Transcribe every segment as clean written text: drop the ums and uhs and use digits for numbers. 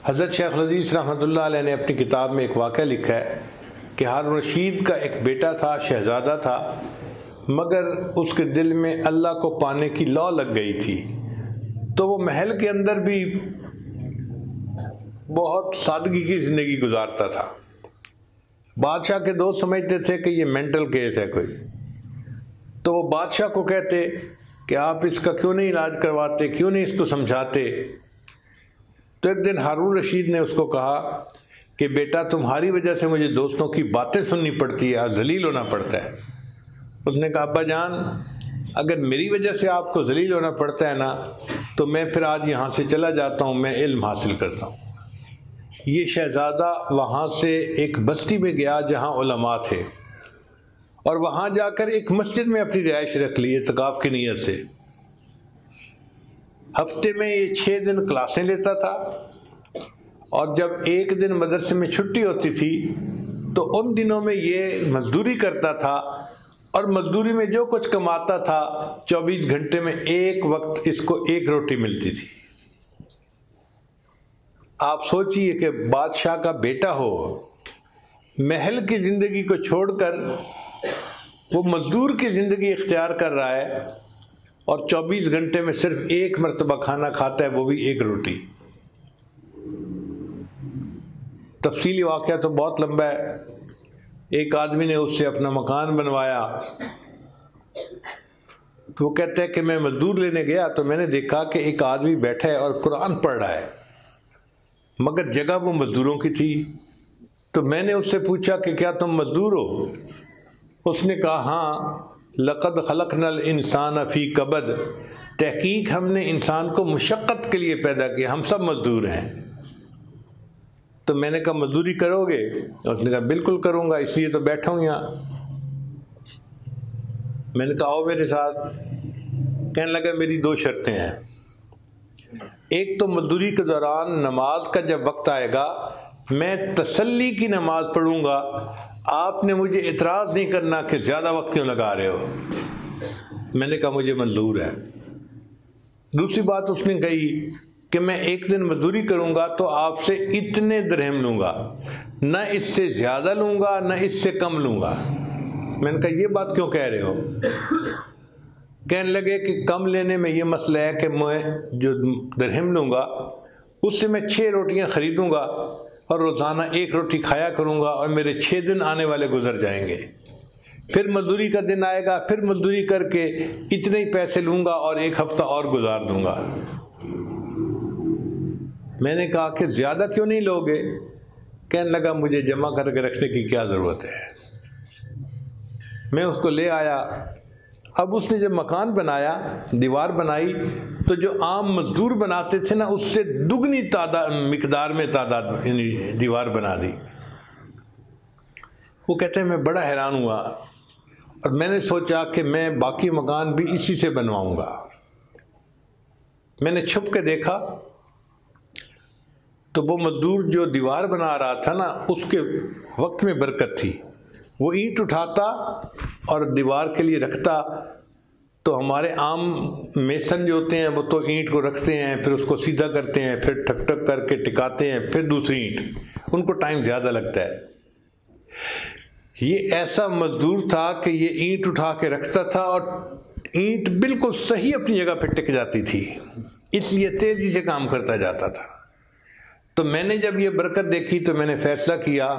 حضرت شیخ الحدیث رحمۃ اللہ علیہ نے اپنی کتاب میں ایک واقعہ لکھا ہے کہ ہارون رشید کا ایک بیٹا تھا، شہزادہ تھا، مگر اس کے دل میں اللہ کو پانے کی لو لگ گئی تھی، تو وہ محل کے اندر بھی بہت سادگی کی زندگی گزارتا تھا۔ بادشاہ کے دوست سمجھتے تھے کہ یہ مینٹل کیس ہے کوئی، تو وہ بادشاہ کو کہتے کہ آپ اس کا کیوں نہیں علاج کرواتے، کیوں نہیں اس کو سمجھاتے۔ تو ایک دن ہارون رشید نے اس کو کہا کہ بیٹا تمہاری وجہ سے مجھے دوستوں کی باتیں سننی پڑتی ہے اور ذلیل ہونا پڑتا ہے۔ اس نے کہا ابا جان اگر میری وجہ سے آپ کو ذلیل ہونا پڑتا ہے نا تو میں پھر آج یہاں سے چلا جاتا ہوں، میں علم حاصل کرتا ہوں۔ یہ شہزادہ وہاں سے ایک بستی میں گیا جہاں علماء تھے، اور وہاں جا کر ایک مسجد میں اپنی رہائش رکھ لی اعتکاف کی نیت سے۔ ہفتے میں یہ 6 دن کلاسیں لیتا تھا، اور جب ایک دن مدرسے میں چھٹی ہوتی تھی تو ان دنوں میں یہ مزدوری کرتا تھا، اور مزدوری میں جو کچھ کماتا تھا 24 گھنٹے میں ایک وقت اس کو 1 روٹی ملتی تھی۔ آپ سوچئے کہ بادشاہ کا بیٹا ہو، محل کی زندگی کو چھوڑ کر وہ مزدور کی زندگی اختیار کر رہا ہے، اور 24 گھنٹے میں صرف 1 مرتبہ کھانا کھاتا ہے، وہ بھی 1 روٹی۔ تفصیلی واقعہ تو بہت لمبا ہے۔ ایک آدمی نے اس سے اپنا مکان بنوایا، تو وہ کہتا ہے کہ میں مزدور لینے گیا تو میں نے دیکھا کہ ایک آدمی بیٹھا ہے اور قرآن پڑھ رہا ہے، مگر جگہ وہ مزدوروں کی تھی۔ تو میں نے اس سے پوچھا کہ کیا تم مزدور ہو؟ اس نے کہا ہاں، لقد خلقنا الانسان فی کبد، تحقیق ہم نے انسان کو مشقت کے لیے پیدا کیا، ہم سب مزدور ہیں۔ تو میں نے کہا مزدوری کرو گے؟ اس نے کہا بالکل کروں گا، اس لیے تو بیٹھا ہوں یہاں۔ میں نے کہا آؤ میرے ساتھ۔ کہنے لگا میری 2 شرطیں ہیں، ایک تو مزدوری کے دوران نماز کا جب وقت آئے گا میں تسلی کی نماز پڑھوں گا، آپ نے مجھے اعتراض نہیں کرنا کہ زیادہ وقت کیوں لگا رہے ہو۔ میں نے کہا مجھے منظور ہے۔ دوسری بات اس نے کہی کہ میں ایک دن مزدوری کروں گا تو آپ سے اتنے درہم لوں گا، نہ اس سے زیادہ لوں گا نہ اس سے کم لوں گا۔ میں نے کہا یہ بات کیوں کہہ رہے ہو؟ کہنے لگے کہ کم لینے میں یہ مسئلہ ہے کہ میں جو درہم لوں گا اس سے میں 6 روٹیاں خریدوں گا اور روزانہ 1 روٹی کھایا کروں گا، اور میرے 6 دن آنے والے گزر جائیں گے، پھر مزدوری کا دن آئے گا، پھر مزدوری کر کے اتنے ہی پیسے لوں گا اور 1 ہفتہ اور گزار دوں گا۔ میں نے کہا کہ زیادہ کیوں نہیں لوگے؟ کہنے لگا مجھے جمع کر کے رکھنے کی کیا ضرورت ہے۔ میں اس کو لے آیا۔ اب اس نے جب مکان بنایا، دیوار بنائی، تو جو عام مزدور بناتے تھے نا اس سے دگنی مقدار میں تعداد یعنی دیوار بنا دی۔ وہ کہتے ہیں میں بڑا حیران ہوا، اور میں نے سوچا کہ میں باقی مکان بھی اسی سے بنواؤں گا۔ میں نے چھپ کے دیکھا تو وہ مزدور جو دیوار بنا رہا تھا نا اس کے وقت میں برکت تھی۔ وہ اینٹ اٹھاتا اور دیوار کے لیے رکھتا، تو ہمارے عام میسن جو ہوتے ہیں وہ تو اینٹ کو رکھتے ہیں، پھر اس کو سیدھا کرتے ہیں، پھر ٹھک ٹھک کر کے ٹکاتے ہیں، پھر دوسری اینٹ، ان کو ٹائم زیادہ لگتا ہے۔ یہ ایسا مزدور تھا کہ یہ اینٹ اٹھا کے رکھتا تھا اور اینٹ بالکل صحیح اپنی جگہ پہ ٹک جاتی تھی، اس لیے تیزی سے کام کرتا جاتا تھا۔ تو میں نے جب یہ برکت دیکھی تو میں نے فیصلہ کیا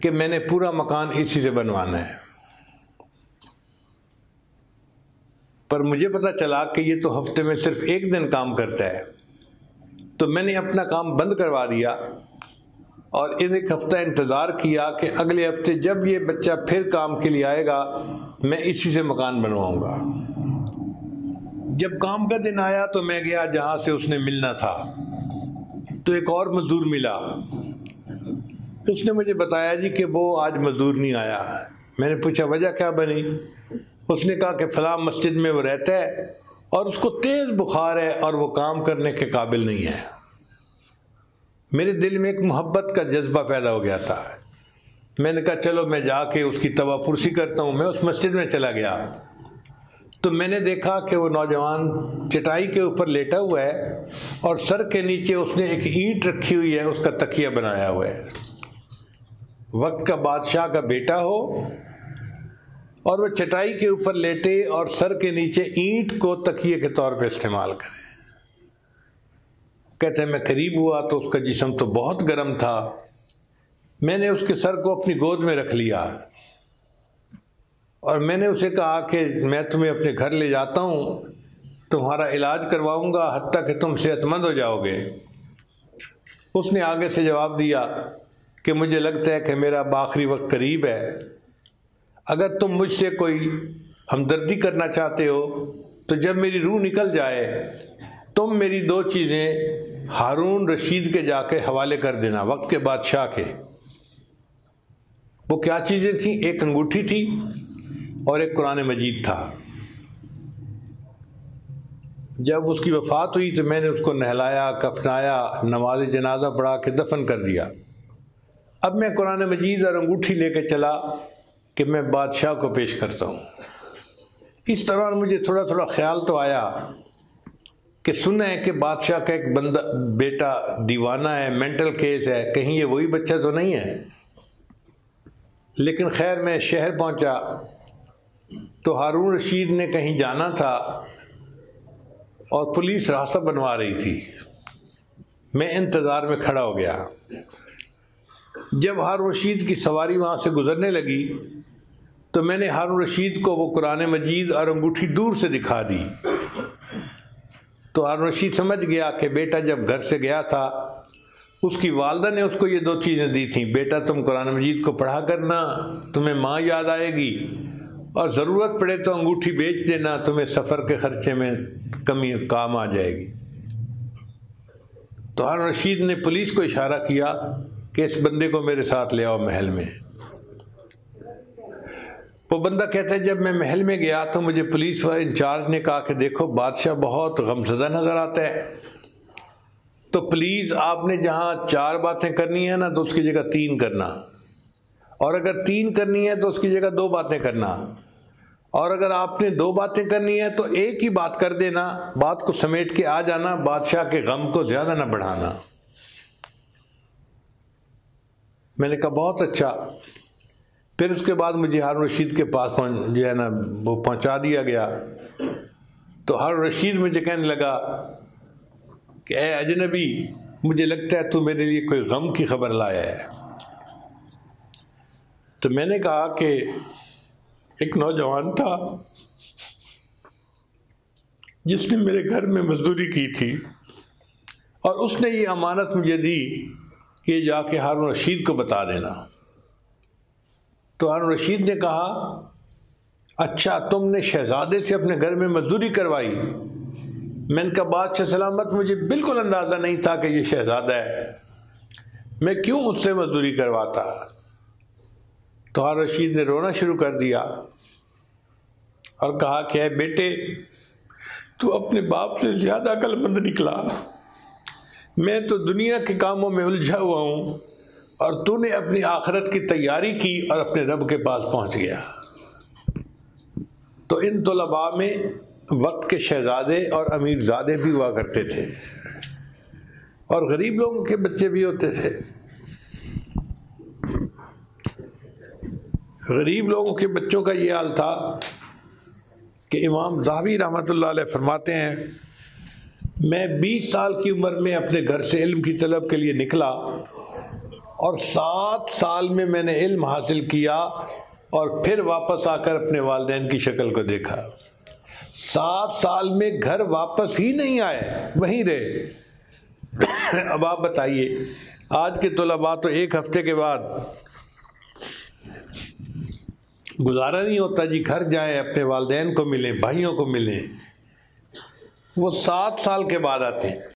کہ میں نے پورا مکان اسی سے بنوانا ہے۔ پر مجھے پتا چلا کہ یہ تو ہفتے میں صرف 1 دن کام کرتا ہے، تو میں نے اپنا کام بند کروا دیا اور 1 ہفتہ انتظار کیا کہ اگلے ہفتے جب یہ بچہ پھر کام کے لیے آئے گا میں اسی سے مکان بنواؤں گا۔ جب کام کا دن آیا تو میں گیا جہاں سے اس نے ملنا تھا، تو ایک اور مزدور ملا۔ اس نے مجھے بتایا جی کہ وہ آج مزدور نہیں آیا۔ میں نے پوچھا وجہ کیا بنی؟ اس نے کہا کہ فلاں مسجد میں وہ رہتا ہے اور اس کو تیز بخار ہے اور وہ کام کرنے کے قابل نہیں ہے۔ میرے دل میں ایک محبت کا جذبہ پیدا ہو گیا تھا۔ میں نے کہا چلو میں جا کے اس کی توا پرسی کرتا ہوں۔ میں اس مسجد میں چلا گیا تو میں نے دیکھا کہ وہ نوجوان چٹائی کے اوپر لیٹا ہوا ہے اور سر کے نیچے اس نے ایک اینٹ رکھی ہوئی ہے، اس کا تکیہ بنایا ہوا ہے۔ وقت کا بادشاہ کا بیٹا ہو اور وہ چٹائی کے اوپر لیٹے اور سر کے نیچے اینٹ کو تکیے کے طور پہ استعمال کرے۔ کہتے ہیں میں قریب ہوا تو اس کا جسم تو بہت گرم تھا، میں نے اس کے سر کو اپنی گود میں رکھ لیا اور میں نے اسے کہا کہ میں تمہیں اپنے گھر لے جاتا ہوں، تمہارا علاج کرواؤں گا حتیٰ کہ تم صحت مند ہو جاؤ گے۔ اس نے آگے سے جواب دیا کہ مجھے لگتا ہے کہ میرا آخری وقت قریب ہے، اگر تم مجھ سے کوئی ہمدردی کرنا چاہتے ہو تو جب میری روح نکل جائے تم میری 2 چیزیں ہارون رشید کے جا کے حوالے کر دینا، وقت کے بادشاہ کے۔ وہ کیا چیزیں تھیں؟ ایک انگوٹھی تھی اور ایک قرآن مجید تھا۔ جب اس کی وفات ہوئی تو میں نے اس کو نہلایا، کفنایا، نماز جنازہ پڑھا کے دفن کر دیا۔ اب میں قرآن مجید اور انگوٹھی لے کے چلا کہ میں بادشاہ کو پیش کرتا ہوں۔ اس طرح مجھے تھوڑا تھوڑا خیال تو آیا کہ سنا ہے کہ بادشاہ کا ایک بندہ بیٹا دیوانہ ہے، مینٹل کیس ہے، کہیں یہ وہی بچہ تو نہیں ہے۔ لیکن خیر میں شہر پہنچا تو ہارون رشید نے کہیں جانا تھا اور پولیس راستہ بنوا رہی تھی، میں انتظار میں کھڑا ہو گیا۔ جب ہارون رشید کی سواری وہاں سے گزرنے لگی تو میں نے ہارون رشید کو وہ قرآن مجید اور انگوٹھی دور سے دکھا دی، تو ہارون رشید سمجھ گیا کہ بیٹا جب گھر سے گیا تھا اس کی والدہ نے اس کو یہ 2 چیزیں دی تھیں، بیٹا تم قرآن مجید کو پڑھا کرنا، تمہیں ماں یاد آئے گی، اور ضرورت پڑے تو انگوٹھی بیچ دینا، تمہیں سفر کے خرچے میں کمی کام آ جائے گی۔ تو ہارون رشید نے پولیس کو اشارہ کیا کہ اس بندے کو میرے ساتھ لے آؤ محل میں۔ وہ بندہ کہتا ہے جب میں محل میں گیا تو مجھے پولیس انچارج نے کہا کہ دیکھو بادشاہ بہت غمزدہ نظر آتا ہے، تو پلیز آپ نے جہاں 4 باتیں کرنی ہیں نا تو اس کی جگہ 3 کرنا، اور اگر 3 کرنی ہے تو اس کی جگہ 2 باتیں کرنا، اور اگر آپ نے 2 باتیں کرنی ہے تو ایک ہی بات کر دینا، بات کو سمیٹ کے آ جانا، بادشاہ کے غم کو زیادہ نہ بڑھانا۔ میں نے کہا بہت اچھا۔ پھر اس کے بعد مجھے ہارون رشید کے پاس جو ہے نا وہ پہنچا دیا گیا، تو ہارون رشید مجھے کہنے لگا کہ اے اجنبی، مجھے لگتا ہے تو میرے لیے کوئی غم کی خبر لایا ہے۔ تو میں نے کہا کہ ایک نوجوان تھا جس نے میرے گھر میں مزدوری کی تھی اور اس نے یہ امانت مجھے دی کہ جا کے ہارون رشید کو بتا دینا۔ تو ہارون رشید نے کہا اچھا تم نے شہزادے سے اپنے گھر میں مزدوری کروائی؟ میں نے کہا بادشاہ سلامت مجھے بالکل اندازہ نہیں تھا کہ یہ شہزادہ ہے، میں کیوں اس سے مزدوری کرواتا؟ تو ہارون رشید نے رونا شروع کر دیا اور کہا کہ اے بیٹے تو اپنے باپ سے زیادہ عقل مند نکلا، میں تو دنیا کے کاموں میں الجھا ہوا ہوں اور تو نے اپنی آخرت کی تیاری کی اور اپنے رب کے پاس پہنچ گیا۔ تو ان طلباء میں وقت کے شہزادے اور امیر زادے بھی ہوا کرتے تھے اور غریب لوگوں کے بچے بھی ہوتے تھے۔ غریب لوگوں کے بچوں کا یہ حال تھا کہ امام ذہبی رحمۃ اللہ علیہ فرماتے ہیں میں 20 سال کی عمر میں اپنے گھر سے علم کی طلب کے لیے نکلا اور 7 سال میں نے علم حاصل کیا اور پھر واپس آ کر اپنے والدین کی شکل کو دیکھا۔ 7 سال میں گھر واپس ہی نہیں آئے، وہیں رہے۔ اب آپ بتائیے آج کے طلباء تو 1 ہفتے کے بعد گزارا نہیں ہوتا جی گھر جائیں، اپنے والدین کو ملیں، بھائیوں کو ملیں، وہ 7 سال کے بعد آتے ہیں۔